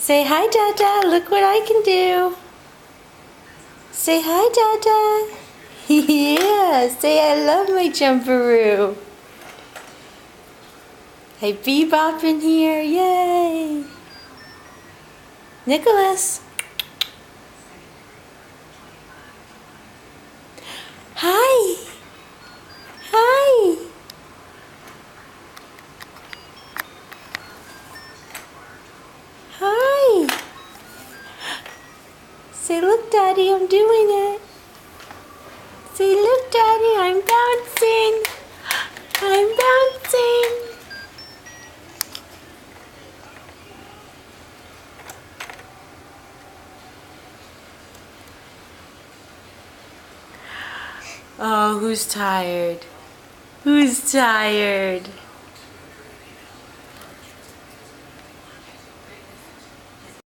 Say hi, Dada. Look what I can do. Say hi, Dada. Yeah, say I love my jumperoo. Hey, Bebop in here. Yay. Nicholas. Hi. Hi. Hi. Say, look, Daddy, I'm doing it. Say, look, Daddy, I'm bouncing. I'm bouncing. Oh, who's tired? Who's tired?